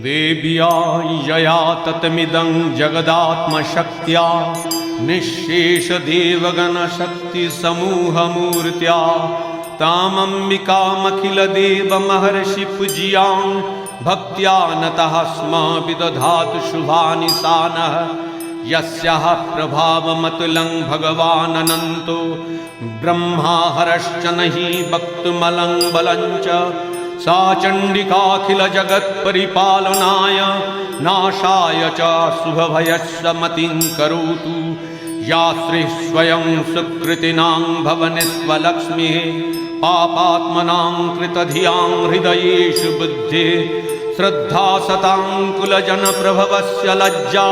देव्या यया ततमिदं जगदात्मशक्त्या निःशेषदेवगणशक्तिसमूहमूर्त्या तामम्बिकामखिलदेवमहर्षिपूज्यां भक्त्या नतः स्म विदधातु शुभानि सा नः। यस्याः प्रभावमतुलं भगवानन्तो ब्रह्मा हरश्च नहि वक्तुमलं बलं च सा चण्डिकाखिलजगत्परिपालनाय नाशाय च शुभभयस्य मतिं करोतु। या श्रीः स्वयं सुकृतिनां भवनिस्वलक्ष्मीः पापात्मनां कृतधियां हृदयेषु बुद्धिः श्रद्धा सतां कुलजनप्रभवस्य लज्जा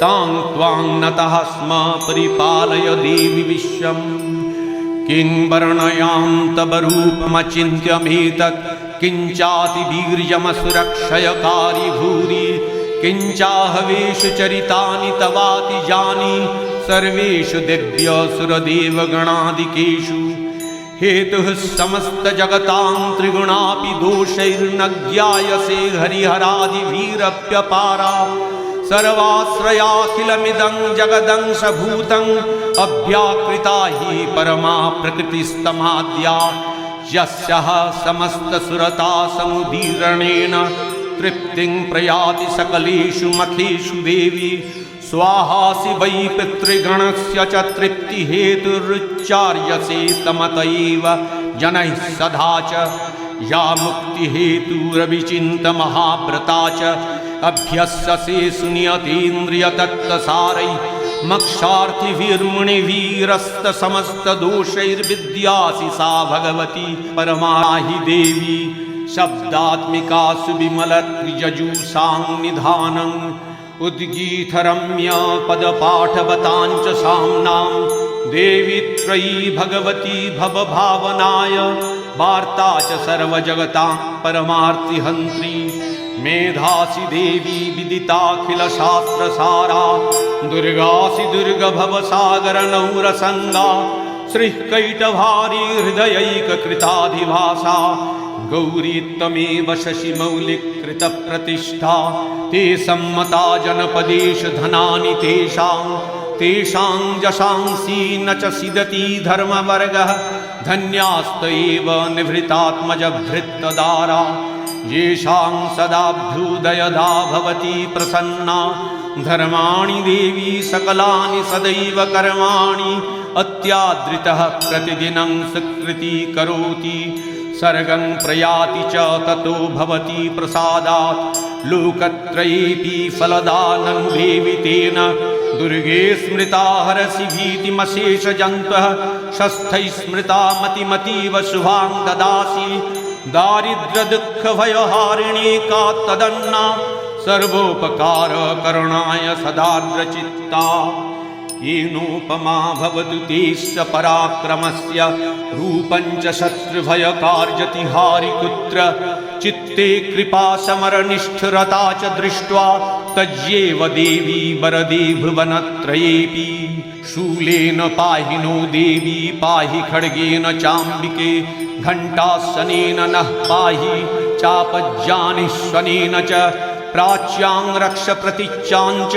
तां त्वां नतः स्म परिपालय देवि विश्वम्। किं वर्णयां तव रूपमचिन्त्यमेतत् किञ्चातिवीर्यमसुरक्षयकारि भूरि किञ्चाहवेषु चरितानि तवातिजानि सर्वेषु दिव्यसुरदेवगणादिकेषु। हेतुः समस्तजगतां त्रिगुणापि दोषैर्न ज्ञायसे हरिहरादिवीरप्यपारा सर्वाश्रयाखिलमिदं जगदंशभूतम् अव्याकृता हि परमा प्रकृतिस्तमाद्या यस्याः समस्तसुरता समुदीरणेन तृप्तिं प्रयाति सकलेषु मखेषु देवी स्वाहासि वै पितृगणस्य च तृप्तिहेतुरुच्चार्यसे तमत एव जनैः सदा च। या मुक्तिहेतुरविचिन्त्यमहाव्रता च अभ्यस्यसे सुनियतेन्द्रियतत्त्वसारैः मक्षार्थिभिर्मुनिभिरस्तसमस्तदोषैर्विद्यासि सा भगवती परमा हि देवी। शब्दात्मिका सुविमलत्रिजजुषां निधानम् उद्गीतरम्य पदपाठवतां च साम्नां देवी त्रयी भगवती भवभावनाय वार्ता च सर्वजगतां परमार्तिहन्त्री। मेधासि देवी विदिताखिलशास्त्रसारा दुर्गासि दुर्गभवसागरनौरसङ्गा श्रीः कैटभारी हृदयैककृताधिभासा गौरी त्वमेव शशिमौलिकृतप्रतिष्ठा। ते सम्मता जनपदेषु धनानि तेषां जशांसि न च सिदति धर्मवर्गः धन्यास्त एव निभृतात्मजभृत्तदारा। येषां सदाभ्युदयदा भवति प्रसन्ना धर्माणि देवी सकलानि सदैव कर्माणि अत्यादृतः प्रतिदिनं सुकृति करोति सर्गं प्रयाति च ततो भवति प्रसादात्। लोकत्रयेऽपि फलदानं देवि तेन दुर्गे स्मृता हरसि भीतिमशेषजन्तः शस्थैः स्मृता मतिमतीव शुभां ददासि। दारिद्र्यदुःखभयहारिणी का तदन्ना सर्वोपकारकरणाय सदार्द्रचित्ता। येनोपमा भवतु तेस्य पराक्रमस्य रूपं च शत्रुभयकार्यति हारिपुत्र। चित्ते कृपा समरनिष्ठुरता च दृष्ट्वा तज्येव देवी वरदे भुवनत्रयेऽपि। शूलेन पाहि नो देवी पाहि खड्गेन चाम्बिके घण्टासनेन नः पाहि चापज्जानिश्वनेन च प्राच्यां रक्ष प्रतीच्यां च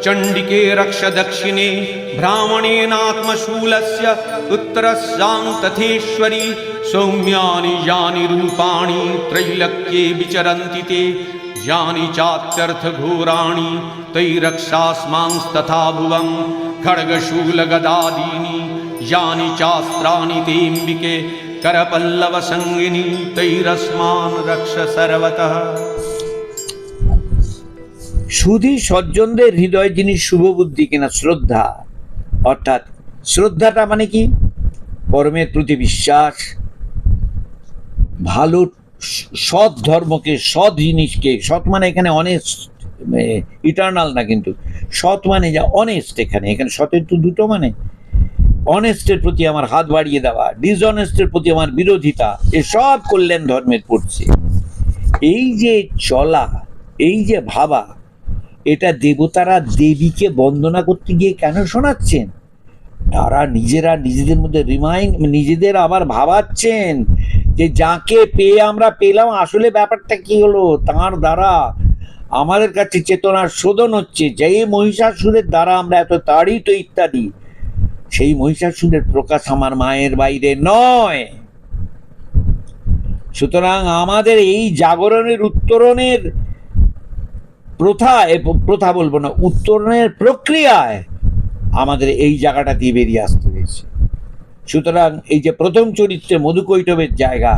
चण्डिके रक्ष दक्षिणे ब्राह्मणेनात्मशूलस्य उत्तरस्यां तथेश्वरी। सौम्यानि यानि रूपाणि त्रैलोक्ये विचरन्ति ते यानि चात्यर्थघोराणि तैरक्षास्मांस्तथा भुवं खड्गशूलगदादीनि यानि चास्त्राणि तेऽम्बिके करपल्लवसङ्गिनी तैरस्मान् रक्ष सर्वतः। সুধী সজ্জনদের হৃদয় যিনি শুভবুদ্ধি কিনা শ্রদ্ধা, অর্থাৎ শ্রদ্ধাটা মানে কি? কর্মের প্রতি বিশ্বাস, ভালো সৎ ধর্মকে, সৎ জিনিসকে, সৎ মানে এখানে অনেস্ট, ইটার্নাল না, কিন্তু সৎ মানে যা অনেস্ট। এখানে সতের তো দুটো মানে, অনেস্টের প্রতি আমার হাত বাড়িয়ে দেওয়া, ডিসঅনেস্টের প্রতি আমার বিরোধিতা, এসব কল্যাণ ধর্মের পড়ছে। এই যে চলা, এই যে ভাবা, এটা দেবতারা দেবীকে বন্দনা করতে গিয়ে কেন শোনাচ্ছেন? তারা নিজেরা নিজেদের মধ্যে নিজেদের আবার ভাবাচ্ছেন যে যাকে পেয়ে আমরা পেলাম, আসলে ব্যাপারটা কি হলো, তার দ্বারা আমাদের কাছে চেতনার শোধন হচ্ছে, যে মহিষাসুরের দ্বারা আমরা এত তাড়িত ইত্যাদি, সেই মহিষাসুরের প্রকাশ আমার মায়ের বাইরে নয়। সুতরাং আমাদের এই জাগরণের উত্তরণের প্রথা বলবো না, উত্তরণের প্রক্রিয়ায় আমাদের এই জায়গাটা দিয়ে বেরিয়ে আসতে হয়েছে। সুতরাং এই যে প্রথম চরিত্রে মধুকৈটবের জায়গা,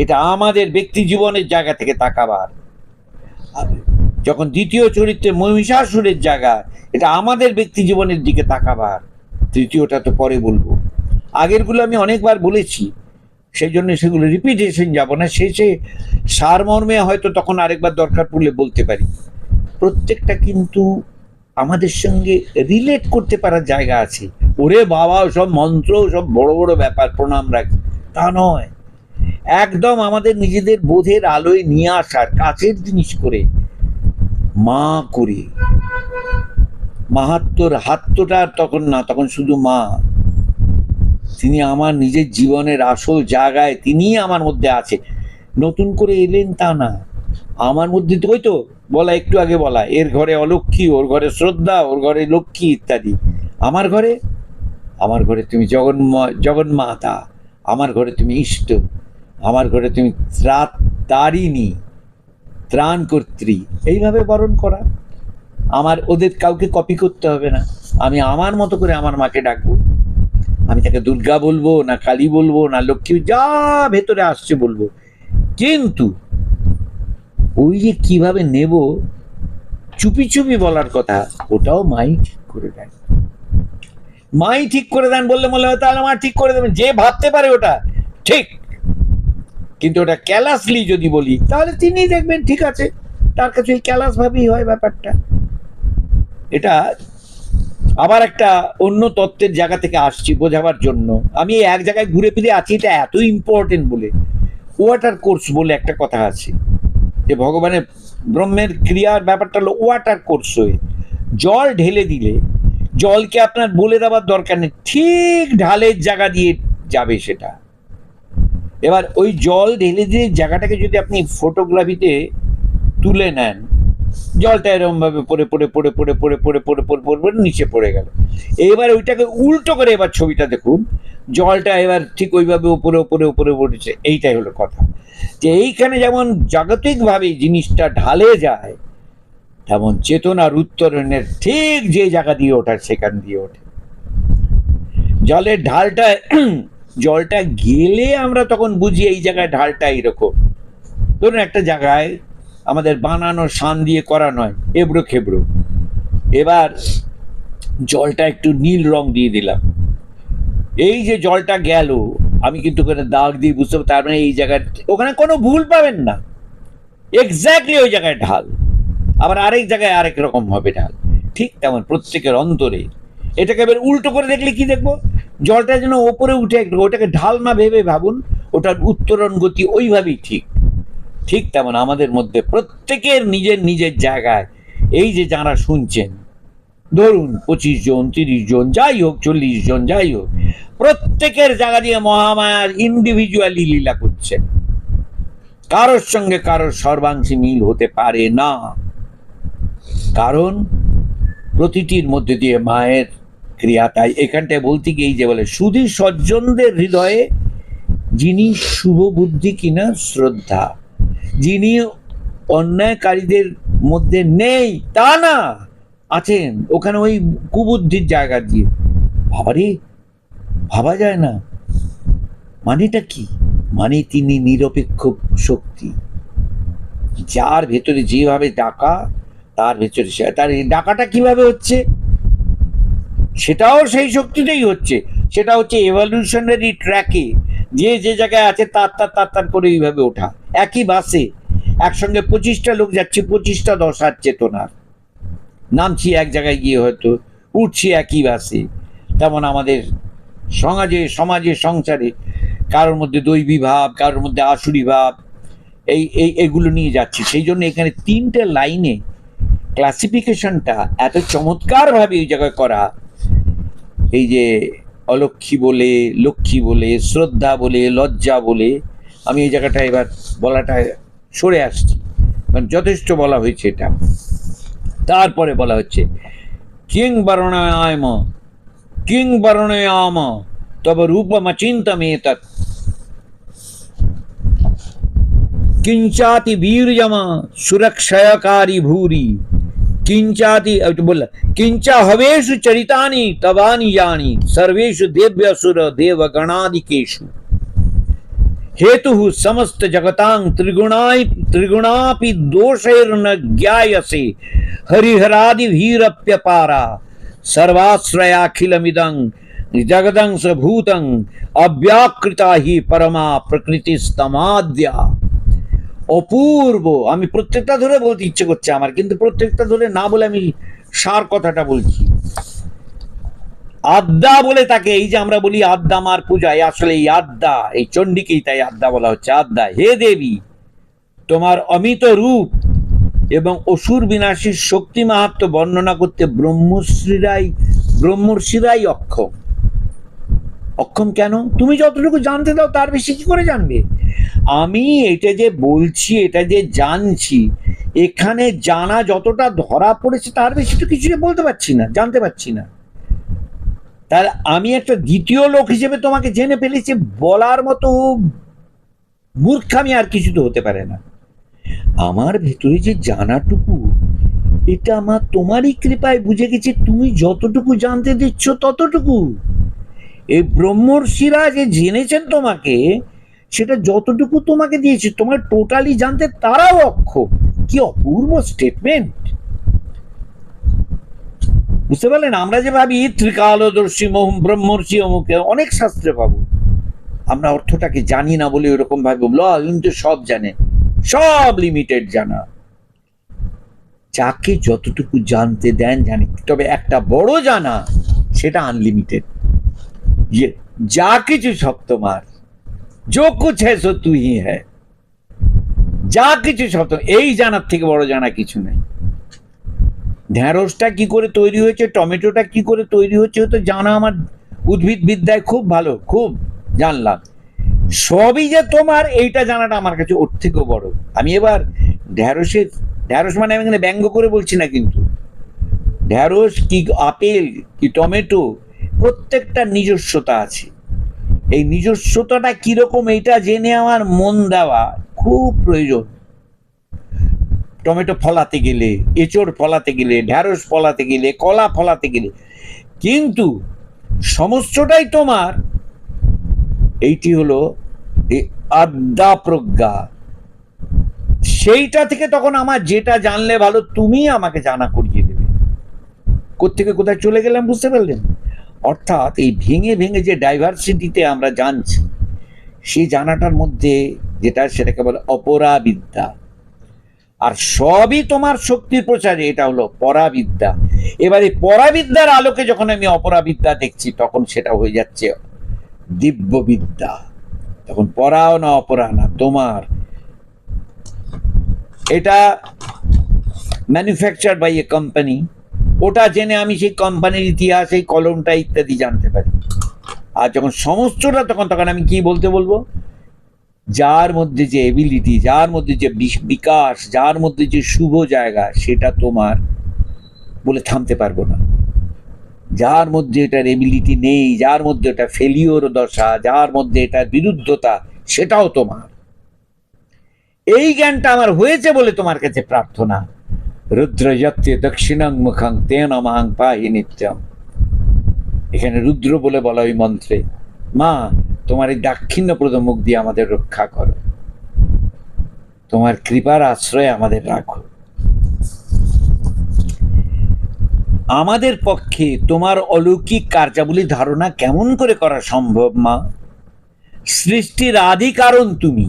এটা আমাদের ব্যক্তি জীবনের জায়গা থেকে তাকাবার। যখন দ্বিতীয় চরিত্রে মহিষাসুরের জায়গা, এটা আমাদের ব্যক্তি জীবনের দিকে তাকাবার। তৃতীয়টা তো পরে বলবো, আগেরগুলো আমি অনেকবার বলেছি, সেই জন্য সেগুলো রিপিটেশন যাব না। শেষে সারমর্মে হয়তো তখন আরেকবার দরকার পড়লে বলতে পারি। প্রত্যেকটা কিন্তু আমাদের সঙ্গে রিলেট করতে পারার জায়গা আছে। ওরে বাবা, সব মন্ত্র, সব বড় বড় ব্যাপার, প্রণাম রাখি, তা নয়। একদম আমাদের নিজেদের বোধের আলোয় নিয়ে আসার, কাছের জিনিস করে, মা করে। মাহাত্ম্যর হাত্যটা তখন না, তখন শুধু মা। তিনি আমার নিজের জীবনের আসল জায়গায়, তিনিই আমার মধ্যে আছে। নতুন করে এলেন তা না, আমার মধ্যে তো ওই তো বলা, একটু আগে বলা, এর ঘরে অলক্ষ্মী, ওর ঘরে শ্রদ্ধা, ওর ঘরে লক্ষ্মী ইত্যাদি। আমার ঘরে তুমি জগন্মাতা, আমার ঘরে তুমি ইষ্ট, আমার ঘরে তুমি তারিণী, ত্রাণকর্ত্রী, এইভাবে বরণ করা। ওদের কাউকে কপি করতে হবে না। আমি আমার মতো করে আমার মাকে ডাকবো। আমি তাকে দুর্গা বলবো না, কালী বলবো না, লক্ষ্মী, যা ভেতরে আসছে বলবো। কিন্তু ওই যে কিভাবে নেব, চুপি চুপি বলার কথা, ওটাও মাই ঠিক করে দেন। মাই ঠিক করে দেন বললে মনে হয় তাহলে মা ঠিক করে দেবেন, যে ভাবতে পারে ওটা ঠিক। কিন্তু ওটা ক্যালাসলি যদি বলি, তাহলে তিনি দেখবেন ঠিক আছে, তার কাছে ওই ক্যালাস ভাবেই হয় ব্যাপারটা। এটা আবার একটা অন্য তত্ত্বের জায়গা থেকে আসছি বোঝাবার জন্য। আমি এক জায়গায় ঘুরে ফিরে আছি, এটা এত ইম্পর্টেন্ট বলে। ওয়াটার কোর্স বলে একটা কথা আছে, যে ভগবানের ব্রহ্মের ক্রিয়ার ব্যাপারটা হলো ওয়াটার কোর্স হয়ে। জল ঢেলে দিলে, জলকে আপনার বলে দেওয়ার দরকার নেই, ঠিক ঢালের জায়গা দিয়ে যাবে সেটা। এবার ওই জল ঢেলে দিয়ে জায়গাটাকে যদি আপনি ফটোগ্রাফিতে তুলে নেন, জলটা এরকম ভাবে পড়ে পড়ে পড়ে পড়ে পড়ে পড়ে পড়ে পড়ে পড়ে পড়ে নিচে পড়ে গেল। এবার ওইটাকে উল্টো করে এবার ছবিটা দেখুন, জলটা এবার ঠিক ওইভাবে উপরে উপরে উপরে পড়েছে। এইটাই হলো কথা, যে এইখানে যেমন জাগতিকভাবে জিনিসটা ঢালে যায়, তেমন চেতনার উত্তরণের ঠিক যে জায়গা দিয়ে ওঠার, সেখান দিয়ে ওঠে। জলের ঢালটা, জলটা গেলে আমরা তখন বুঝি এই জায়গায় ঢালটা এইরকম। ধরুন একটা জায়গায় আমাদের বানানো শান দিয়ে করা নয়, এবড়ো খেবড়ো, এবার জলটা একটু নীল রং দিয়ে দিলাম। এই যে জলটা গেল, আমি কিন্তু ওখানে দাগ দিয়ে বুঝতে পারবো, তার মানে এই জায়গায়, ওখানে কোনো ভুল পাবেন না, এক্স্যাক্টলি ওই জায়গায় ঢাল। আবার আরেক জায়গায় আরেক রকম হবে ঢাল। ঠিক তেমন প্রত্যেকের অন্তরে। এটাকে এবার উল্টো করে দেখলে কি দেখবো, জলটা যেন ওপরে উঠে, ওটাকে ঢাল না ভেবে ভাবুন, ওটার উত্তরণ গতি ওইভাবেই ঠিক। ঠিক তেমন আমাদের মধ্যে প্রত্যেকের নিজের নিজের জায়গায়, এই যে যারা শুনছেন, ধরুন 25 জন, 30 জন, যাই হোক, 40 জন, যাই হোক, প্রত্যেকের জায়গা দিয়ে মহামায়ার ইন্ডিভিজুয়ালি লীলা করছেন। কারোর সঙ্গে কারোর সর্বাংশী মিল হতে পারে না, কারণ প্রতিটির মধ্যে দিয়ে মায়ের ক্রিয়া। তাই এখানটায় বলতে গিয়ে যে বলে, সুধী সজ্জনদের হৃদয়ে যিনি শুভ বুদ্ধি কিনা শ্রদ্ধা, যিনি অন্যায়কারীদের মধ্যে নেই তা না, আছেন ওখানে ওই কুবুদ্ধির জায়গা দিয়ে। বাবারে, ভাবা যায় না। মানেটা কি? মানে তিনি নিরপেক্ষ শক্তি, যার ভেতরে যেভাবে ডাকা, তার ভেতরে তার ডাকাটা কিভাবে হচ্ছে, সেটাও সেই শক্তিটাই হচ্ছে। সেটা হচ্ছে এভলিউশনারি ট্র্যাকে যে যে জায়গায় আছে তার তার তার তার করে এইভাবে ওঠা। একই বাসে একসঙ্গে 25টা লোক যাচ্ছে, 25টা দশার চেতনার, নামছি এক জায়গায় গিয়ে, হয়তো উঠছি একই বাসে। তেমন আমাদের সমাজে সংসারে কারোর মধ্যে দৈবী ভাব, কারোর মধ্যে আসুরি ভাব, এইগুলো নিয়ে যাচ্ছি। সেই জন্য এখানে 3টে লাইনে ক্লাসিফিকেশনটা এত চমৎকার ভাবে এই জায়গায় করা। এই যে অলক্ষ্মী বলে, লক্ষ্মী বলে, শ্রদ্ধা বলে, লজ্জা বলে, আমি এই জায়গাটা এবার বলাটা সরে আসছি, মানে যথেষ্ট বলা হয়েছে এটা। তারপরে বলা হচ্ছে কিং বর্ণয়াম কিং বর্ণয়াম তব রূপমচিন্তমেতৎ কিঞ্চাতি বীর্যম সুরক্ষয়কারী ভূরি কিঞ্চাতি बोला किंचा हवेषु चरितानि तवानि यानि सर्वेषु देव्यसुर देवगणादिकेषु हेतु समस्त जगतां त्रिगुणापि दोषैर्न ज्ञायसे हरिहरादिभिरप्यपारा सर्वाश्रयाखिलमिदं जगदं सभूतं अव्याकृता हि परमा प्रकृतिस्तमाद्या। অপূর্ব। আমি প্রত্যেকটা ধরে বলতে ইচ্ছে করছে আমার, কিন্তু প্রত্যেকটা ধরে না বলে আমি সার কথাটা বলছি। আদ্যা বলে তাকে, এই যে আমরা বলি আদ্যা মার পূজায়, আসলে এই আদ্যা, এই চণ্ডীকেই তাই আদ্যা বলা হচ্ছে। আদ্যা, হে দেবী, তোমার অমিত রূপ এবং অসুর বিনাশীর শক্তি মাহাত্ম্য বর্ণনা করতে ব্রহ্মর্ষিরাই অক্ষম। অক্ষম কেন? তুমি যতটুকু জানতে দাও তার বেশি কি করে জানবে? আমি এটা যে বলছি, এটা যে জানছি, এখানে জানা যতটা ধরা পড়েছে তার বেশি তো কিছু বলতে পারছি না, জানতে পারছি না। তার আমি একটা দ্বিতীয় লোক হিসেবে তোমাকে জেনে ফেলেছি বলার মতো মূর্খামি আর কিছু তো হতে পারে না। আমার ভেতরে যে জানাটুকু, এটা আমার তোমারই কৃপায় বুঝে গেছি। তুমি যতটুকু জানতে দিচ্ছ ততটুকু। এই ব্রহ্মর্ষিরা যে জেনেছেন তোমাকে, সেটা যতটুকু তোমাকে দিয়েছে, তোমার টোটালি জানতে তারাও অক্ষম। কি অপূর্ব স্টেটমেন্ট, বুঝতে পারলেন? আমরা যে ভাবি ত্রিকালদর্শী ব্রহ্মর্ষি অমুকে, অনেক শাস্ত্রে পাবো, আমরা অর্থটাকে জানি না বলে ওরকম ভাবে কিন্তু সব জানে, সব লিমিটেড জানা। যাকে যতটুকু জানতে দেন জানি, তবে একটা বড় জানা, সেটা আনলিমিটেড। যা কিছু সব তোমার, जो कुछ है सो तू ही है, যা কিছু সব। এই জানার থেকে বড় জানা কিছু নেই। ঢেঁড়সটা কি করে তৈরি হয়েছে, টমেটোটা কি করে তৈরি হচ্ছে, তো জানা আমার উদ্ভিদ বিদ্যায় খুব ভালো, খুব জানলাম। সবই যে তোমার, এইটা জানাটা আমার কাছে ওর থেকেও বড়। আমি এবার ঢেঁড়স মানে আমি এখানে ব্যঙ্গ করে বলছি না, কিন্তু ঢেঁড়স কি আপেল কি টমেটো, প্রত্যেকটা নিজস্বতা আছে। এই নিজস্বতাটা কিরকম, এইটা জেনে আমার মন দেওয়া খুব প্রয়োজন। টমেটো ফলাতে গেলে, এঁচড় ফলাতে গেলে, ঢেঁড়স ফলাতে গেলে, কলা ফলাতে গেলে, কিন্তু সমস্তটাই তোমার। এইটি হলো এই আদ্যা প্রজ্ঞা। সেইটা থেকে তখন আমার যেটা জানলে ভালো, তুমি আমাকে জানা করিয়ে দেবে। কোত্থেকে কোথায় চলে গেলাম, বুঝতে পারলেন? অর্থাৎ এই ভেঙে ভেঙে যে ডাইভার্সিটিতে আমরা জানছি, সেই জানাটার মধ্যে যেটা, সেটাকে বলে অপরাবিদ্যা। আর সবই তোমার শক্তির প্রচারে, এটা হলো পরাবিদ্যা। এবারে পরাবিদ্যার আলোকে যখন আমি অপরাবিদ্যা দেখছি, তখন সেটা হয়ে যাচ্ছে দিব্যবিদ্যা। তখন পরাও না অপরা না, তোমার। এটা ম্যানুফ্যাকচার বাই এ কোম্পানি। ওটা জেনে আমি সেই কোম্পানির ইতিহাস, এই কলমটা ইত্যাদি জানতে পারি। আর যখন সমস্তটা, তখন আমি কি বলবো, যার মধ্যে যে এবিলিটি, যার মধ্যে যে বিকাশ, যার মধ্যে যে শুভ জায়গা, সেটা তোমার বলে থামতে পারবো না। যার মধ্যে এটার এবিলিটি নেই, যার মধ্যে এটা ফেলিওর দশা, যার মধ্যে এটার বিরুদ্ধতা, সেটাও তোমার। এই জ্ঞানটা আমার হয়েছে বলে তোমার কাছে প্রার্থনা। রুদ্র যত্তে দক্ষিণাং মুখাং তেন মাং পাহি নিত্যম। এখানে রুদ্র বলে বলা ওই মন্ত্রে, মা তোমার এই দাক্ষিণ্যপ্রদ মুখ দিয়ে আমাদের রক্ষা করো, তোমার কৃপার আশ্রয়ে আমাদের রাখো। আমাদের পক্ষে তোমার অলৌকিক কার্যাবলী ধারণা কেমন করে করা সম্ভব মা? সৃষ্টির আদি কারণ তুমি,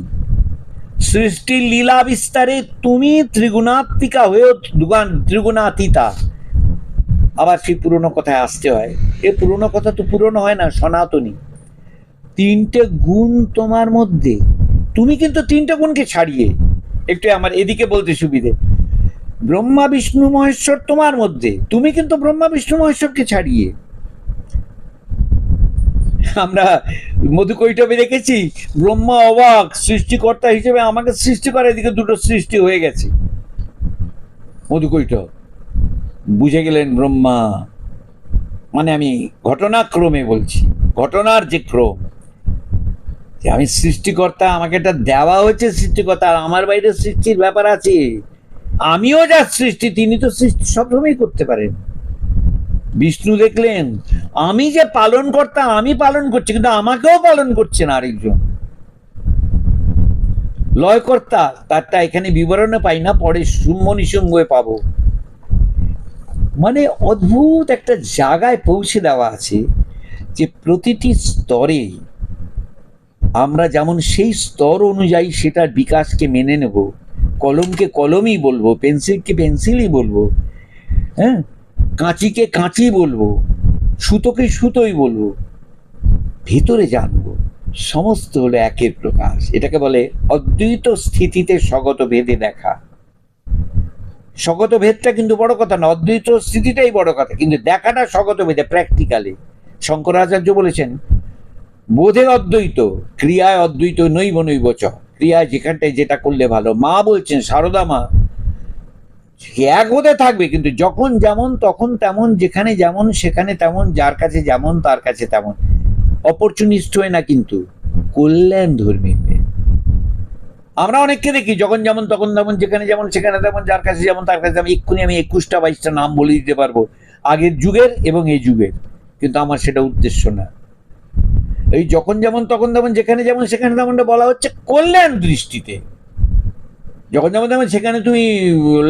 সৃষ্টির লীলা বিস্তারে তুমি ত্রিগুণাত্মিকা হয়েও ত্রিগুণাতীতা। আবার সেই পুরনো কথায় আসতে হয়। এই পুরনো কথা তো পুরনো হয় না, সনাতনী। তিনটে গুণ তোমার মধ্যে, তুমি কিন্তু তিনটে গুণকে ছাড়িয়ে, একটু আমার এদিকে বলতে সুবিধে, ব্রহ্মা বিষ্ণু মহেশ্বর তোমার মধ্যে, তুমি কিন্তু ব্রহ্মা বিষ্ণু মহেশ্বরকে ছাড়িয়ে। আমরা মধুকৈটবে দেখেছি, ব্রহ্মা অবাক, সৃষ্টিকর্তা হিসেবে আমাকে সৃষ্টি করে, এদিকে দুটো সৃষ্টি হয়ে গেছে। মধুকৈট বুঝে গেলেন ব্রহ্মা। মানে আমি ঘটনাক্রমে বলছি, ঘটনার যে ক্রম, যে আমি সৃষ্টিকর্তা, আমাকে এটা দেওয়া হয়েছে সৃষ্টিকর্তা, আর আমার বাইরে সৃষ্টির ব্যাপার আছে। আমিও যা সৃষ্টি, তিনি তো সৃষ্টি সবসময় করতে পারেন। বিষ্ণু দেখলেন আমি যে পালন কর্তা, আমি পালন করছি, কিন্তু আমাকেও পালন করছেন আরেকজন লয়কর্তা। তারটা এখানে বিবরণে পাই না, পরে শুম্ভ নিশুম্ভে পাবো। মানে অদ্ভুত একটা জায়গায় পৌঁছে দেওয়া আছে যে প্রতিটি স্তরে আমরা যেমন সেই স্তর অনুযায়ী সেটার বিকাশকে মেনে নেব। কলমকে কলমই বলবো, পেন্সিলকে পেন্সিলই বলবো, হ্যাঁ, কাঁচিকে কাঁচি বলবো, সুতোকে সুতোই বলবো, ভেতরে জানবো সমস্ত হলো একের প্রকাশ। এটাকে বলে অদ্বৈত স্থিতিতে স্বগত ভেদে দেখা। স্বগত ভেদটা কিন্তু বড় কথা না, অদ্বৈত স্থিতিটাই বড় কথা, কিন্তু দেখাটা স্বগত ভেদে প্র্যাকটিক্যালি। শঙ্করাচার্য বলেছেন বোধে অদ্বৈত, ক্রিয়ায় অদ্বৈত নৈব নৈব চ। ক্রিয়ায় যেখানটায় যেটা করলে ভালো। মা বলছেন, সারদা মা, এক হতে থাকবে, কিন্তু যখন যেমন তখন তেমন, যেখানে যেমন সেখানে তেমন, যার কাছে যেমন তার কাছে তেমন। অপরচুনিস্ট হয়ে না, কিন্তু কল্যাণ ধর্মী হয়ে। আমরা অনেককে দেখি যখন যেমন তখন তেমন, যেখানে যেমন সেখানে তেমন, যার কাছে যেমন তার কাছে তেমন। এক্ষুনি আমি 21টা 22টা নাম বলে দিতে পারবো আগের যুগের এবং এই যুগের, কিন্তু আমার সেটা উদ্দেশ্য না। এই যখন যেমন তখন তেমন, যেখানে যেমন সেখানে তেমনটা বলা হচ্ছে কল্যাণ দৃষ্টিতে। যখন যেমন তেমন সেখানে তুমি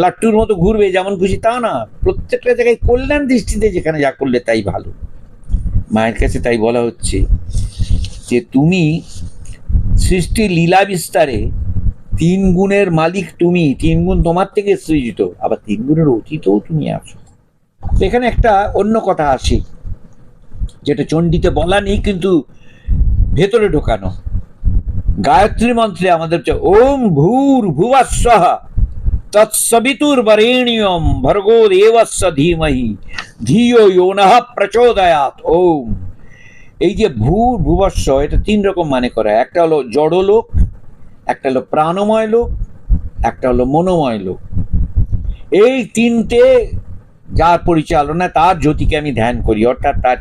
লাট্টুর মতো ঘুরবে যেমন খুশি, তা না। প্রত্যেকটা জায়গায় কল্যাণ দৃষ্টিতে, যেখানে যা করলে তাই ভালো। মায়ের কাছে তাই বলা হচ্ছে যে তুমি সৃষ্টি লীলা বিস্তারে 3 গুণের মালিক তুমি, 3 গুণ তোমার থেকে সৃজিত, আবার 3 গুণের অতীতও তুমি আছো। এখানে একটা অন্য কথা আসি, যেটা চণ্ডীতে বলা নেই কিন্তু ভেতরে ঢোকানো। গায়ত্রী মন্ত্রে আমাদের ওম ভূর ভুবস্বঃ তৎসবিতুর্বরেণ্যম ভর্গো দেবস্য ধীমহি ধিয়ো ইয়ো নঃ প্রচোদয়াৎ। ওম, এই যে ভূর ভুবস্ব, এটা 3 রকম মানে করা। একটা হলো জড়লোক, একটা হলো প্রাণময় লোক, একটা হলো মনোময় লোক। এই 3টে যার পরিচালনা, তার জ্যোতিকে আমি ধ্যান করি, অর্থাৎ তার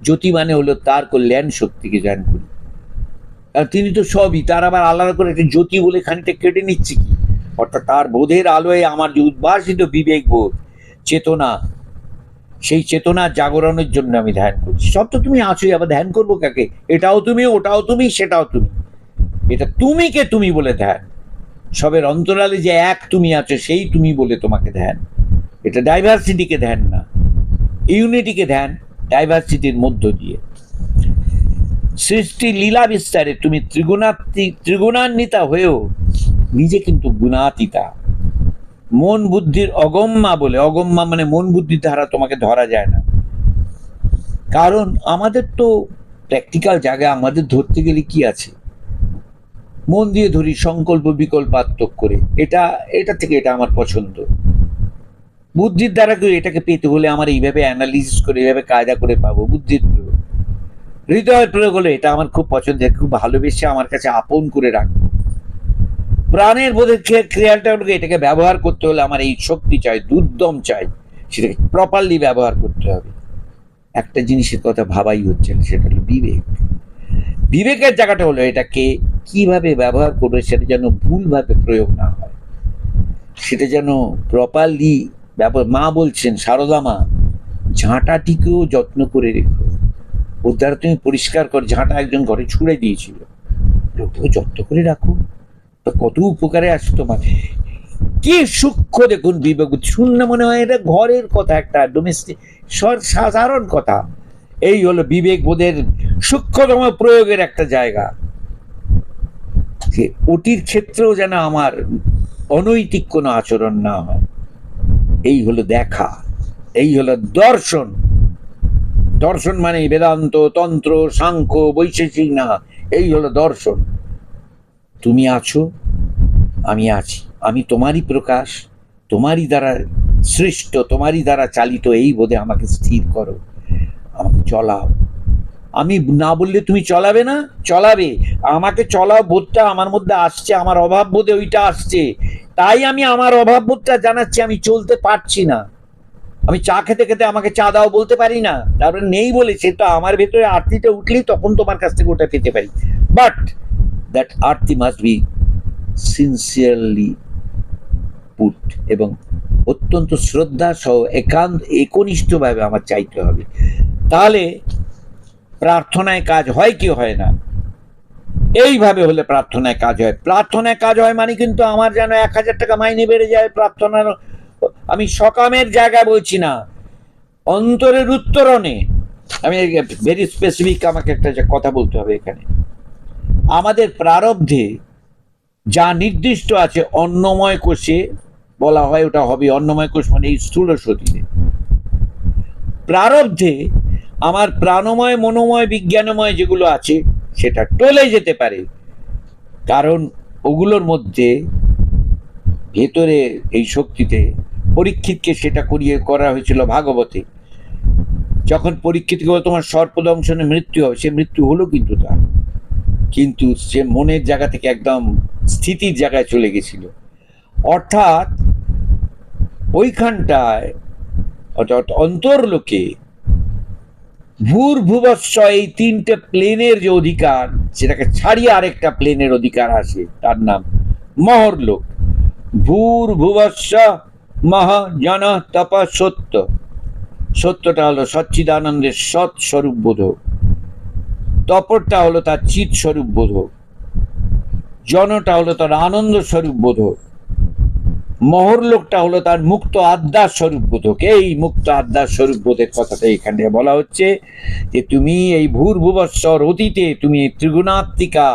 জ্যোতি মানে হলো তার কল্যাণ শক্তিকে ধ্যান করি। আর তিনি তো সবই, তার আবার আলাদা করে একটা জ্যোতি বলে খানিকটা কেটে নিচ্ছে কি, অর্থাৎ তার বোধের আলোয় আমার যে উদ্ভাসিত বিবেক বোধ, চেতনা, সেই চেতনার জাগরণের জন্য আমি ধ্যান করছি। সব তো তুমি আছোই, আবার ধ্যান করবো কাকে? এটাও তুমি, ওটাও তুমি, সেটাও তুমি। এটা তুমি কে তুমি বলে ধ্যান। সবের অন্তরালে যে এক তুমি আছো, সেই তুমি বলে তোমাকে ধ্যান। এটা ডাইভার্সিটিকে ধ্যান না, ইউনিটিকে ধ্যান ডাইভার্সিটির মধ্য দিয়ে। সৃষ্টি লীলা বিস্তারে তুমি ত্রিগুণান্বিতা হয়েও নিজে কিন্তু গুণাতীতা। মন বুদ্ধির অগম্যা বলে, অগম্যা মানে মন বুদ্ধি দ্বারা তোমাকে ধরা যায় না। কারণ আমাদের তো প্র্যাকটিক্যাল জায়গায় আমাদের ধরতে গেলে কি আছে, মন দিয়ে ধরি সংকল্প বিকল্পাত্মক করে, এটা থেকে এটা আমার পছন্দ। বুদ্ধির দ্বারা করে এটাকে পেতে হলে আমার এইভাবে অ্যানালিসিস করে, এইভাবে কায়দা করে পাবো। বুদ্ধির প্রয়োগ, হৃদয়ের প্রয়োগ হলো এটা আমার খুব পছন্দের, খুব ভালোবেসে আমার কাছে আপন করে রাখবো। প্রাণের বোধের ক্রিয়াটা, এটাকে ব্যবহার করতে হলে আমার এই শক্তি চাই, দুর্দম চাই, সেটাকে প্রপারলি ব্যবহার করতে হবে। একটা জিনিসের কথা ভাবাই হচ্ছে না, সেটা হলো বিবেক। বিবেকের জায়গাটা হলো এটাকে কিভাবে ব্যবহার করবে, সেটা যেন ভুলভাবে প্রয়োগ না হয়, সেটা যেন প্রপারলি ব্যবহার। মা বলছেন, সারদা মা, ঝাঁটাটিকেও যত্ন করে রেখো, ওর দ্বারা তুমি পরিষ্কার কর। ঝাঁটা একজন ঘরে ছুঁড়ে দিয়েছিল, ওটাকে যত্ন করে রাখো, কত উপকারে আসে তোমার। কি সূক্ষ্ম দেখুন বিবেক। শুনলে মনে হয় এটা ঘরের কথা, একটা ডোমেস্টিক সাধারণ কথা। এই হলো বিবেক বোধের সূক্ষ্মতম প্রয়োগের একটা জায়গা, যে ওটির ক্ষেত্রেও যেন আমার অনৈতিক কোনো আচরণ না হয়। এই হলো দেখা, এই হলো দর্শন। দর্শন মানে বেদান্ত, তন্ত্র, সাংখ্য, বৈশেষিক না, এই হলো দর্শন। তুমি আছো, আমি আছি, আমি তোমারই প্রকাশ, তোমারই দ্বারা সৃষ্ট, তোমারই দ্বারা চালিত। এই বোধে আমাকে স্থির করো, আমাকে চলাও। আমি না বললে তুমি চলাবে না, চলাবে। আমাকে চলাও বোধটা আমার মধ্যে আসছে, আমার অভাব বোধে ওইটা আসছে, তাই আমি আমার অভাববোধটা জানাচ্ছি, আমি চলতে পারছি না। আমি চা খেতে খেতে আমাকে চা দাও বলতে পারি না, তারপরে নেই বলে সেটা আমার ভেতরে আরতিটা উঠলেই তখন তোমার কাছ থেকে ওটা পেতে পারি। But that aarti must be sincerely put, এবং অত্যন্ত শ্রদ্ধা সহ একান্ত একনিষ্ঠভাবে আমার চাইতে হবে। তাহলে প্রার্থনায় কাজ হয় কি হয় না? এইভাবে হলে প্রার্থনায় কাজ হয়। প্রার্থনায় কাজ হয় মানে কিন্তু আমার যেন 1,000 টাকা মাইনে বেড়ে যায় প্রার্থনার। আমি সকামের জায়গায় বলছি না, অন্তরের উত্তরণে। আমি ভেরি স্পেসিফিক আমাকে একটা কথা বলতে হবে এখানে। আমাদের প্রারব্ধে যা নির্দিষ্ট আছে অন্নময় কোষে বলা হয়, ওটা হবে অন্নময় কোষ মানে এই স্থূল শরীরে। প্রারব্ধে আমার প্রাণময়, মনোময়, বিজ্ঞানময় যেগুলো আছে সেটা টলে যেতে পারে, কারণ ওগুলোর মধ্যে ভেতরে এই শক্তিতে পরীক্ষিতকে সেটা করা হয়েছিল ভাগবতে। যখন পরীক্ষিতকে তোমার সর্পদংশনে মৃত্যু হবে, সে মৃত্যু হলো কিন্তু তার, কিন্তু সে মনের জায়গা থেকে একদম স্থিতির জায়গায় চলে গেছিল। অর্থাৎ ওইখানটায়, অর্থাৎ অন্তর্লোকে ভূর্ভুবস্ব এই 3টে প্লেনের যে অধিকার, সেটাকে ছাড়িয়ে আরেকটা প্লেনের অধিকার আসে, তার নাম মহর্লোক। ভূর্ভুবস্ব মহ জন তপ সত্য। সত্যটা হলো সচ্চিদানন্দের সৎ স্বরূপ বোধক, তপরটা হলো তার চিৎ স্বরূপ বোধক, জনটা হলো তার আনন্দ স্বরূপ বোধক, মহর্লোকটা হলো তার মুক্ত আদ্যার স্বরূপ বোধক। এই মুক্ত আদ্যার স্বরূপ বোধের কথাটা এখানে বলা হচ্ছে যে তুমি এই ভূর্ভুবস্বর অতীতে তুমি ত্রিগুণাত্মিকা,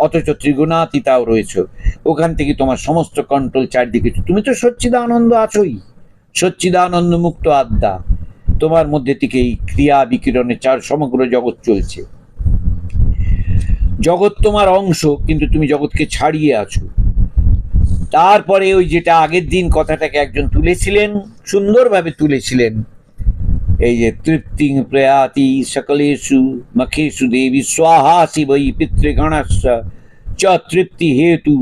অথচ ত্রিগুণাতীতাও রয়েছে। ওখান থেকে তোমার সমস্ত কন্ট্রোল চারদিকে, তুমি তো সচ্চিদানন্দ আছোই, সচ্চিদানন্দ মুক্ত আদ্যা। তোমার মধ্যে থেকে এই ক্রিয়া বিকিরণে সমগ্র জগৎ চলছে। জগৎ তোমার অংশ, কিন্তু তুমি জগৎকে ছাড়িয়ে আছো। তারপরে ওই যেটা আগের দিন কথাটাকে একজন তুলেছিলেন, সুন্দরভাবে তুলেছিলেন, এই যে তৃপ্তি প্রয়াতি সকলেষু মখেষু দেবী স্বাহাসি বৈ পিতৃগণস্য চ তৃপ্তি হেতু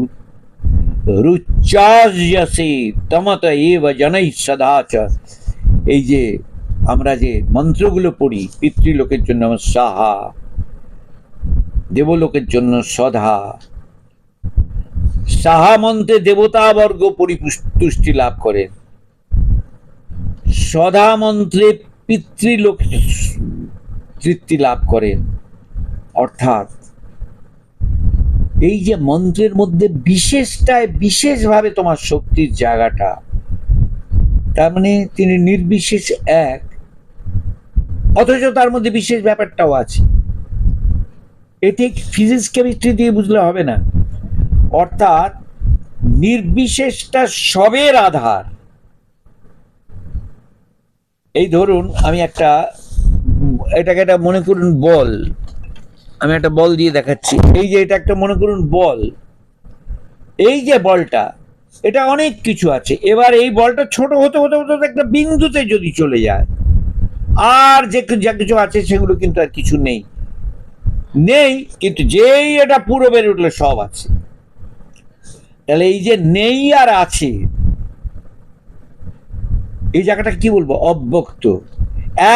রুচাস্যসে তমত এব জনৈ সদা চ। এই যে আমরা যে মন্ত্রগুলো পড়ি, পিতৃলোকের জন্য সাহা, দেবলোকের জন্য সদা। সাহা মন্ত্রে দেবতাবর্গ পরিপুষ্টি লাভ করেন, সদা মন্ত্রে পিতৃলোক তৃপ্তি লাভ করেন। অর্থাৎ এই যে মন্ত্রের মধ্যে বিশেষটায় বিশেষভাবে তোমার শক্তির জায়গাটা, তার মানে তিনি নির্বিশেষ এক, অথচ তার মধ্যে বিশেষ ব্যাপারটাও আছে। এটি ফিজিক্স কেমিস্ট্রি দিয়ে বুঝলে হবে না। অর্থাৎ নির্বিশেষটা সবের আধার। এই ধরুন আমি এটাকে একটা মনে করুন বল, আমি একটা বল দিয়ে দেখাচ্ছি। এই যে এটা একটা মনে করুন বল, এই যে বলটা, এটা অনেক কিছু আছে। এবার এই বলটা ছোট হতে হতে হতে একটা বিন্দুতে যদি চলে যায়, আর যে যা কিছু আছে সেগুলো কিন্তু আর কিছু নেই, কিন্তু যেই এটা পুরো বেড়ে উঠলে সব আছে। তাহলে এই যে নেই আর আছে, এই জায়গাটা কি বলবো, অব্যক্ত,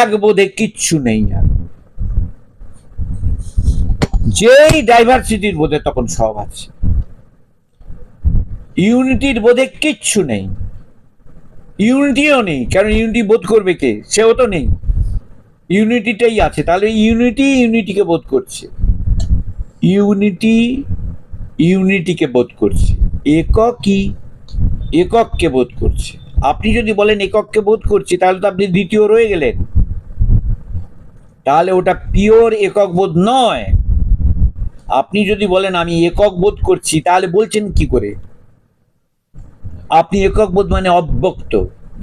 এক বোধে কিচ্ছু নেই। আর যেই ডাইভার্সিটির বোধে তখন সব আছে, ইউনিটির বোধে কিচ্ছু নেই। ইউনিটিও নেই, কারণ ইউনিটি বোধ করবে কে? সেও তো নেই, ইউনিটিটাই আছে। তাহলে ইউনিটিকে বোধ করছে, ইউনিটিকে বোধ করছে, একককে বোধ করছে। আপনি যদি বলেন একককে বোধ করছি, তাহলে তো আপনি দ্বিতীয় রয়ে গেলেন, তাহলে ওটা পিওর একক বোধ নয়। আপনি যদি বলেন আমি একক বোধ করছি, তাহলে বলছেন কি করে? আপনি একক বোধ মানে অব্যক্ত।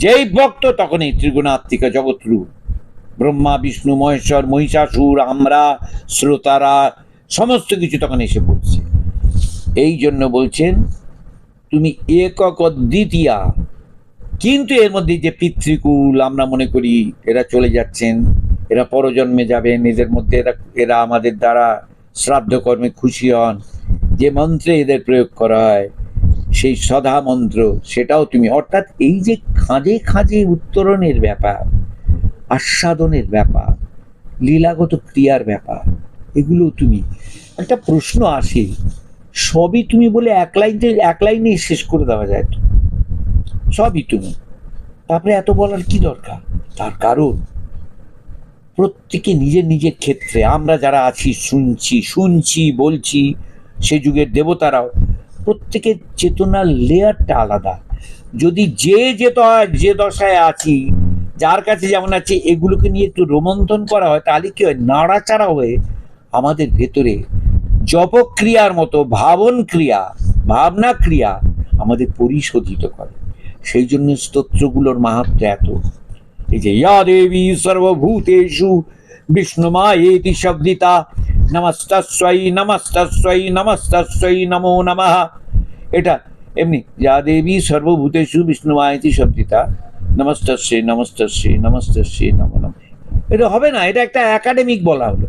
যেই বক্ত তখন এই ত্রিগুণাত্মিকা জগৎ রূপ, ব্রহ্মা বিষ্ণু মহেশ্বর মহিষাসুর, আমরা শ্রোতারা, সমস্ত কিছু তখন এসে পড়ছে। এই জন্য বলছেন তুমি একক অদ্বিতীয়া। কিন্তু এর মধ্যে যে পিতৃকুল আমরা মনে করি এরা চলে যাচ্ছেন, এরা পরজন্মে যাবেন, এদের মধ্যে এরা আমাদের দ্বারা শ্রাদ্ধ কর্মে খুশি হন, যে মন্ত্রে এদের প্রয়োগ করা হয় সেই সদা মন্ত্র, সেটাও তুমি। অর্থাৎ এই যে খাঁজে খাঁজে উত্তরণের ব্যাপার, আস্বাদনের ব্যাপার, লীলাগত ক্রিয়ার ব্যাপার, এগুলো তুমি। একটা প্রশ্ন আসে, সবই তুমি বলে এক লাইনে শেষ করে দেওয়া যায় তো? সবই তুমি, তারপরে এত বলার কি দরকার? তার কারণ প্রত্যেকে নিজের নিজের ক্ষেত্রে, আমরা যারা আছি শুনছি বলছি, সে যুগের দেবতারাও, প্রত্যেকের চেতনার লেয়ারটা আলাদা। যদি যে দশায় আছি, যার কাছে যেমন আছে, এগুলোকে নিয়ে একটু রোমন্থন করা হয়, তাহলে কি হয়, নাড়াচাড়া হয়ে আমাদের ভেতরে জপক্রিয়ার মতো ভাবনা ক্রিয়া আমাদের পরিশোধিত করে। সেই জন্য স্তোত্রগুলোর মাহাত্ম্য এত। এই যে ইয়া দেবী সর্বভূতেষু বিষ্ণুমায়েতি শব্দিতা, নমস্তস্যৈ নমস্তস্যৈ নমস্তস্যৈ নমো নমঃ। এটা এমনি, ইয়া দেবী সর্বভূতেষু বিষ্ণুমায়েতি শব্দিতা, নমস্তস্যৈ নমস্তস্যৈ নমস্তস্যৈ নমো নমঃ। এটা হবে না, এটা একটা একাডেমিক বলা হলো।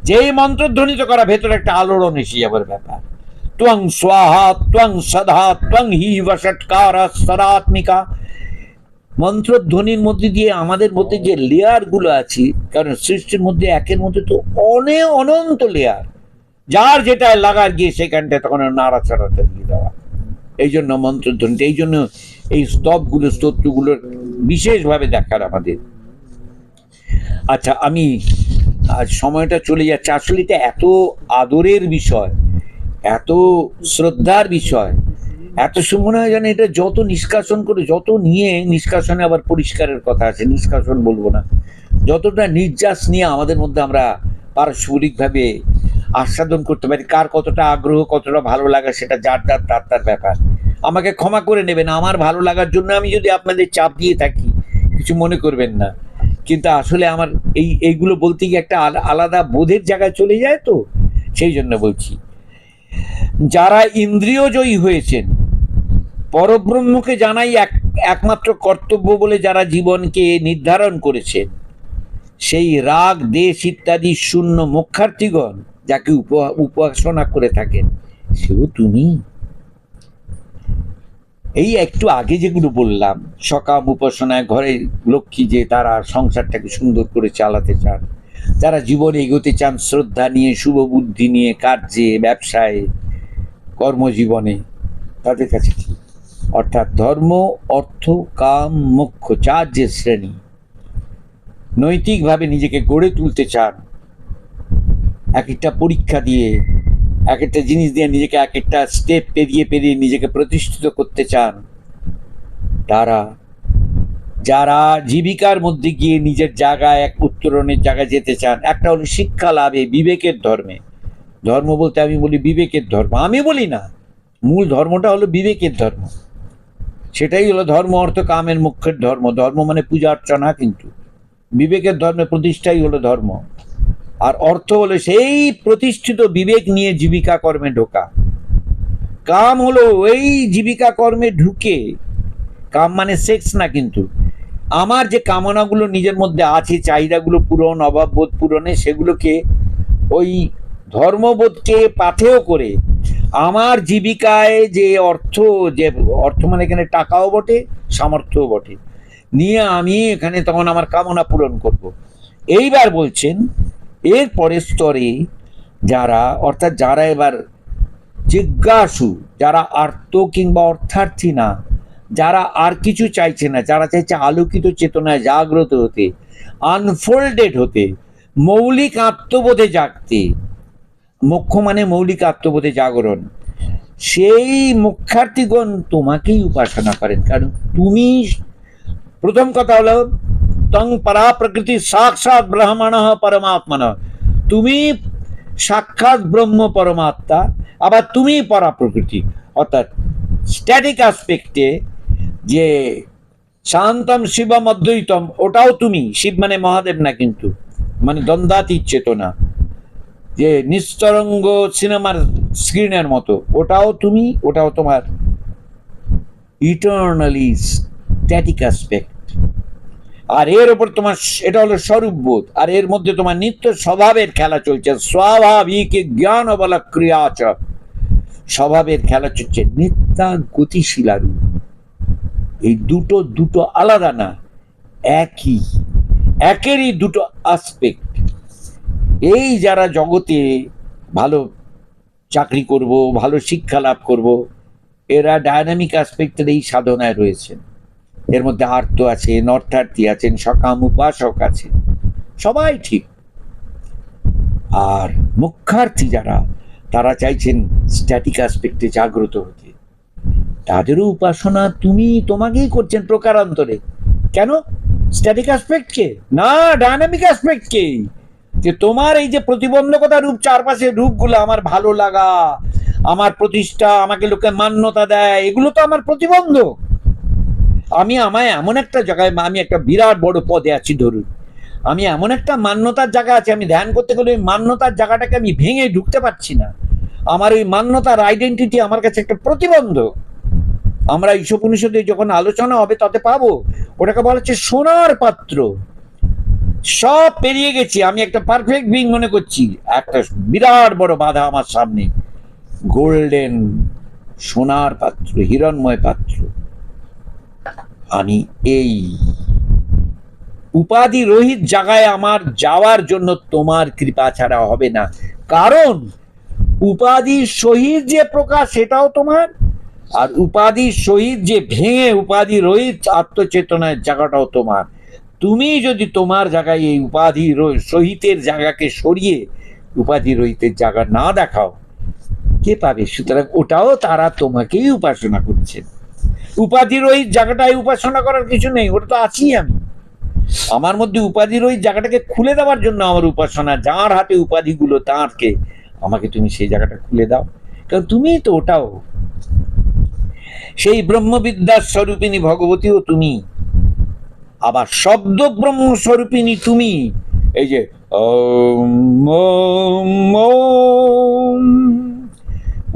যেই মন্ত্র ধ্বনিত করা, ভেতরে একটা আলোড়ন এসে যাবার ব্যাপার। ত্বং স্বাহা ত্বং সদা ত্বং হি বষটকার সদাত্মিকা। মন্ত্রধ্বনির মধ্যে দিয়ে আমাদের মধ্যে যে লেয়ার গুলো আছে, কারণ সৃষ্টির মধ্যে একের মধ্যে তো অনন্ত লেয়ার, যার যেটা লাগার গিয়ে সেখানটা তখন নাড়াচাড়াটা দিয়ে দেওয়া। এই জন্য মন্ত্রধ্বনিটা, এই জন্য এই স্তোত্রগুলোর বিশেষভাবে দেখার আমাদের। আচ্ছা, আমি আজ সময়টা চলে যাচ্ছে, আসলে এটা এত আদরের বিষয়, এত শ্রদ্ধার বিষয়, এত মনে হয় যেন এটা যত নিষ্কাশন করে, যত নিয়ে নিষ্কাশনে আবার পরিষ্কারের কথা আছে, নিষ্কাশন বলবো না, যতটা নির্যাস নিয়ে আমাদের মধ্যে আমরা পারস্পরিকভাবে আস্বাদন করতে পারি। কার কতটা আগ্রহ, কতটা ভালো লাগা, সেটা যার তার ব্যাপার। আমাকে ক্ষমা করে নেবেন, আমার ভালো লাগার জন্য আমি যদি আপনাদের চাপ দিয়ে থাকি, কিছু মনে করবেন না। কিন্তু আসলে আমার এইগুলো বলতে গিয়ে একটা আলাদা বোধের জায়গায় চলে যায়, তো সেই জন্য বলছি। যারা ইন্দ্রিয়জয়ী হয়েছেন, পরব্রহ্মকে জানাই একমাত্র কর্তব্য বলে যারা জীবনকে নির্ধারণ করেছেন, সেই রাগ দেশ ইত্যাদি শূন্য মোক্ষার্থীগণ যাকে উপাসনা করে থাকেন, সেও তুমি। এই একটু আগে যেগুলো বললাম, সকাম উপাসনায় ঘরে লক্ষ্মী, যে তারা সংসারটাকে সুন্দর করে চালাতে চান, যারা জীবনে এগোতে চান শ্রদ্ধা নিয়ে, শুভ বুদ্ধি নিয়ে, কার্যে, ব্যবসায়, কর্মজীবনে, তাদের কাছে কি? অর্থাৎ ধর্ম, অর্থ, কাম, মোক্ষ, চার যে শ্রেণী, নৈতিকভাবে নিজেকে গড়ে তুলতে চান, এক একটা পরীক্ষা দিয়ে, এক একটা জিনিস দিয়ে নিজেকে এক একটা স্টেপ পেরিয়ে নিজেকে প্রতিষ্ঠিত করতে চান, যারা জীবিকার মধ্যে গিয়ে নিজের জায়গায়, এক উত্তরণের জায়গায় যেতে চান, একটা হলো শিক্ষা লাভে, বিবেকের ধর্মে। ধর্ম বলতে আমি বলি বিবেকের ধর্ম, আমি বলি না, মূল ধর্মটা হলো বিবেকের ধর্ম। সেটাই হলো ধর্ম, অর্থ, কামের মোক্ষের ধর্ম। ধর্ম মানে পূজা অর্চনা, কিন্তু বিবেকের ধর্মে প্রতিষ্ঠাই হলো ধর্ম। আর অর্থ হলো সেই প্রতিষ্ঠিত বিবেক নিয়ে জীবিকা কর্মে ঢোকা। কাম হলো ওই জীবিকা কর্মে ঢুকে, কাম মানে সেক্স না, কিন্তু আমার যে কামনাগুলো নিজের মধ্যে আছে, চাহিদাগুলো পূরণ, অভাববোধ পূরণে, সেগুলোকে ওই ধর্মবোধকে পাথেয় করে আমার জীবিকায় যে অর্থ মানে এখানে টাকাও বটে, সামর্থ্যও বটে, নিয়ে আমি এখানে তখন আমার কামনা পূরণ করব। এইবার বলছেন এর পরের স্তরে যারা, অর্থাৎ যারা এবার জিজ্ঞাসু, যারা আর্ত কিংবা অর্থার্থী না, যারা আর কিছু চাইছে না, যারা চাইছে আলোকিত চেতনায় জাগ্রত হতে, আনফোল্ডেড হতে, মৌলিক আত্মবোধে জাগতে। মোক্ষ মানে মৌলিক আত্মবোধে জাগরণ। সেই মোক্ষার্থীগণ তোমাকেই উপাসনা করেন, কারণ তুমি, প্রথম কথা হলো তং পরা প্রকৃতি সাক্ষাৎ ব্রহ্মণ পরমাত্মন, তুমি সাক্ষাৎ ব্রহ্ম পরমাত্মা, আবার তুমি পরা প্রকৃতি। অর্থাৎ স্ট্যাটিক অ্যাসপেক্টে যে শান্তম শিবম অদ্বৈতম, ওটাও তুমি। শিব মানে মহাদেব না, কিন্তু মানে দ্বন্দ্বাতীত চেতনা, যে নিস্তরঙ্গ সিনেমার স্ক্রিনের মতো, ওটাও তুমি, ওটাও তোমার ইটারনালি স্ট্যাটিক অ্যাসপেক্ট। আর এর ওপর তোমার, এটা হলো স্বরূপবোধ, আর এর মধ্যে তোমার নিত্য স্বভাবের খেলা চলছে। স্বাভাবিক জ্ঞান বল ক্রিয়াচ, স্বভাবের খেলা চলছে, নিত্যা গতিশীলারু। এই দুটো দুটো আলাদা না, একেরই দুটো আসপেক্ট। এই যারা জগতে ভালো চাকরি করব, ভালো শিক্ষা লাভ করব, এরা ডায়নামিক আসপেক্টের এই সাধনায় রয়েছেন। এর মধ্যে আর্ত আছে, নর্থার্থী আছেন, সকাম উপাসক আছে, সবাই ঠিক। আর মুখ্যার্থী যারা, তারা চাইছেন স্ট্যাটিক আসপেক্টে জাগ্রত হতে, তাদেরও উপাসনা তোমাকেই করছেন প্রকারান্তরে। কেন? স্ট্যাটিক আসপেক্টকে না, ডায়নামিক আসপেক্টকে। যে তোমার এই যে প্রতিবন্ধকতা রূপ, চারপাশের রূপগুলো, আমার ভালো লাগা, আমার প্রতিষ্ঠা, আমাকে লোকে মান্যতা দেয়, এগুলো তো আমার প্রতিবন্ধক। আমায় এমন একটা জায়গায়, আমি একটা বিরাট বড় পদে আছি ধরুন, আমি এমন একটা মান্যতার জায়গা আছে, আমি ধ্যান করতে গেলে ওই মান্যতার জায়গাটাকে আমি ভেঙে ঢুকতে পারছি না। আমার ওই মান্যতার আইডেন্টিটি আমার কাছে একটা প্রতিবন্ধক। আমরা ঈশোপনিষদে যখন আলোচনা হবে তাতে পাবো, ওটাকে বলা হচ্ছে সোনার পাত্র। সব পেরিয়ে গেছি, আমি একটা পারফেক্ট বিং মনে করছি, একটা বিরাট বড় বাধা আমার সামনে, গোল্ডেন সোনার পাত্র, হিরণময় পাত্র। আমি এই উপাধি রহিত জায়গায় আমার যাওয়ার জন্য তোমার কৃপা ছাড়া হবে না। কারণ উপাধির সহিত যে প্রকাশ সেটাও তোমার, আর উপাধির সহিত যে ভেঙে উপাধি রহিত আত্মচেতনার জায়গাটাও তোমার। তুমি যদি তোমার জায়গায় এই উপাধি সহিতের জায়গাকে সরিয়ে উপাধি রহিতের জায়গা না দেখাও, কে পাবে? সুতরাং ওটাও তারা তোমাকেই উপাসনা করছে। উপাধি রহিত জায়গাটায় উপাসনা করার কিছু নেই, ওটা তো আছি আমি। আমার মধ্যে উপাধির ওই জায়গাটাকে খুলে দেওয়ার জন্য আমার উপাসনা। যার হাতে উপাধিগুলো তাঁরকে, আমাকে তুমি সেই জায়গাটা খুলে দাও, কারণ তুমি তো ওটাও। সেই ব্রহ্মবিদ্যার স্বরূপিনী ভগবতীও তুমি, আবার শব্দ ব্রহ্ম স্বরূপিনী তুমি। এই যে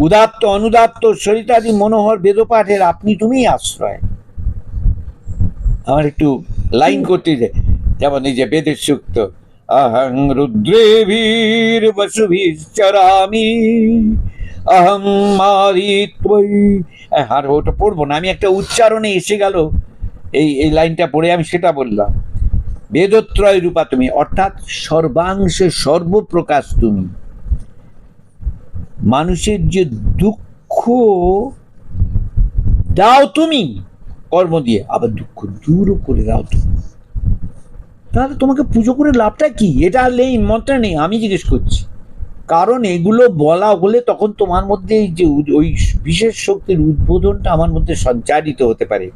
উদাত্ত অনুদাত্ত সরিতাদি মনোহর বেদপাঠের আপনি তুমি আশ্রয়। আমার একটু লাইন করতে যায়, যেমন এই যে বেদের সূক্ত, অহং রুদ্রেভীর বসুভিশ্চরামি অহং মারিত্বৈ। আর ওটা পড়বো না, আমি একটা উচ্চারণে এসে গেল এই লাইনটা পড়ে আমি সেটা বললাম। বেদত্রয় রূপা তুমি, অর্থাৎ সর্বাংশে সর্বপ্রকাশ তুমি। মানুষের যে দুঃখ দাও তুমি কর্ম দিয়ে, আবার দুঃখ দূরও করে দাও তুমি। তাহলে তোমাকে পুজো করে লাভটা কি? এটা নেই, মন্ত্রে নেই, আমি জিজ্ঞেস করছি। কারণ এগুলো বলা হলে তখন তোমার মধ্যে এই যে ওই বিশেষ শক্তির উদ্বোধনটা আমার মধ্যে সঞ্চারিত হতে পারে।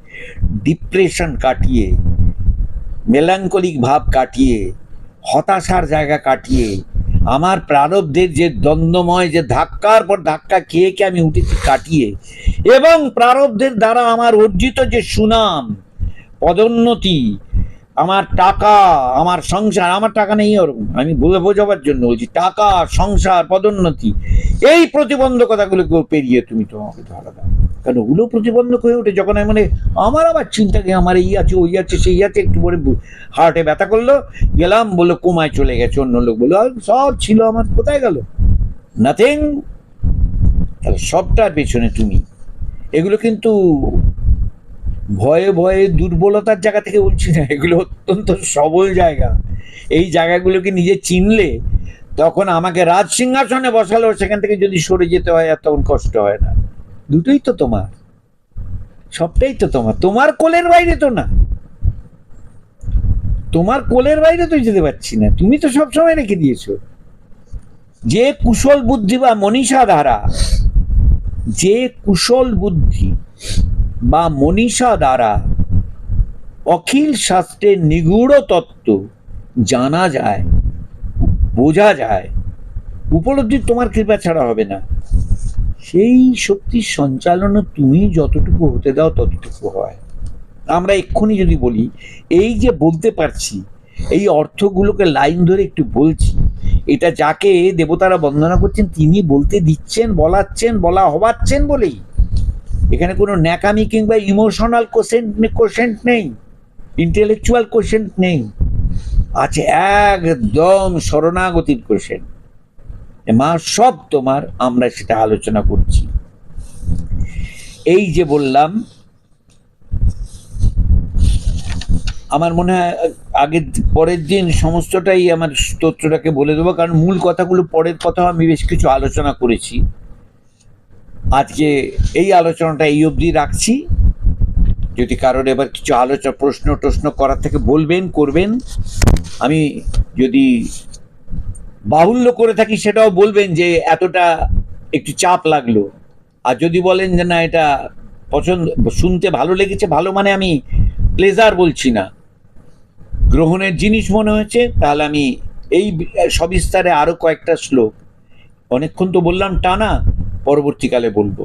ডিপ্রেশন কাটিয়ে, মেলাঙ্কলিক ভাব কাটিয়ে, হতাশার জায়গা কাটিয়ে, আমার প্রারব্ধের যে দ্বন্দ্বময়, যে ধাক্কার পর ধাক্কা খেয়ে আমি উঠেছি কাটিয়ে, এবং প্রারব্ধের দ্বারা আমার অর্জিত যে সুনাম, পদোন্নতি, আমার টাকা, আমার সংসার, আমার টাকা নেই ওরকম, আমি বলে বোঝাবার জন্য বলছি, টাকা, সংসার, পদোন্নতি, এই প্রতিবন্ধকতাগুলোকেও পেরিয়ে তুমি তো আমাকে ধরা দাও। কারণ ওগুলো প্রতিবন্ধক হয়ে ওঠে যখন আমি আমার আবার চিন্তা কি, আমার এই আছে, ওই আছে, সেই আছে, একটু পরে হার্টে ব্যথা করলো, গেলাম, বললো কোমায় চলে গেছে, অন্য লোক বললো সব ছিল আমার, কোথায় গেল? নাথিং। তাহলে সবটার পেছনে তুমি। এগুলো কিন্তু ভয়ে ভয়ে দুর্বলতার জায়গা থেকে বলছি না, এগুলো অত্যন্ত সবল জায়গা। এই জায়গাগুলোকে নিজে চিনলে তখন আমাকে রাজ সিংহাসনে বসালো, সেখান থেকে যদি সরে যেতে হয় আর তখন কষ্ট হয় না। দুটোই তো তোমার, সবটাই তো তোমার, তোমার কোলের বাইরে তো না, তোমার কোলের বাইরে তো যেতে পারছি না, তুমি তো সবসময় রেখে দিয়েছো। যে কুশল বুদ্ধি বা মনীষা দ্বারা, যে কুশল বুদ্ধি বা মনীষা দ্বারা অখিল শাস্ত্রের নিগূঢ় তত্ত্ব জানা যায়, বোঝা যায়, উপলব্ধি তোমার কৃপা ছাড়া হবে না। সেই শক্তির সঞ্চালন তুমি যতটুকু হতে দাও ততটুকু হয়। আমরা এক্ষুনি যদি বলি, এই যে বলতে পারছি, এই অর্থগুলোকে লাইন ধরে একটু বলছি, এটা যাকে দেবতারা বন্দনা করছেন তিনি বলতে দিচ্ছেন, বলাচ্ছেন, বলা হবাচ্ছেন বলেই। এখানে কোনো ন্যাকামি কিংবা ইমোশনাল কোশেন্ট নেই, ইন্টেলেকচুয়াল কোশেন্ট নেই, আছে একদম শরণাগতির কোশেন্ট। মা সব তোমার, আমরা সেটা আলোচনা করছি। এই যে বললাম, আমার মনে হয় আগের পরের দিন সমস্তটাই আমার স্তোত্রটাকে বলে দেবো, কারণ মূল কথাগুলো পরের কথা আমি বেশ কিছু আলোচনা করেছি। আজকে এই আলোচনাটা এই অবধি রাখছি। যদি কারোর এবার কিছু আলোচনা প্রশ্ন করার থেকে বলবেন, করবেন। আমি যদি বাহুল্য করে থাকি সেটাও বলবেন যে এতটা একটু চাপ লাগলো। আর যদি বলেন যে না এটা পছন্দ, শুনতে ভালো লেগেছে, ভালো মানে আমি প্লেজার বলছি না, গ্রহণের জিনিস মনে হয়েছে, তাহলে আমি এই সবিস্তারে আরো কয়েকটা শ্লোক, অনেকক্ষণ তো বললাম টানা, পরবর্তীকালে বলবো।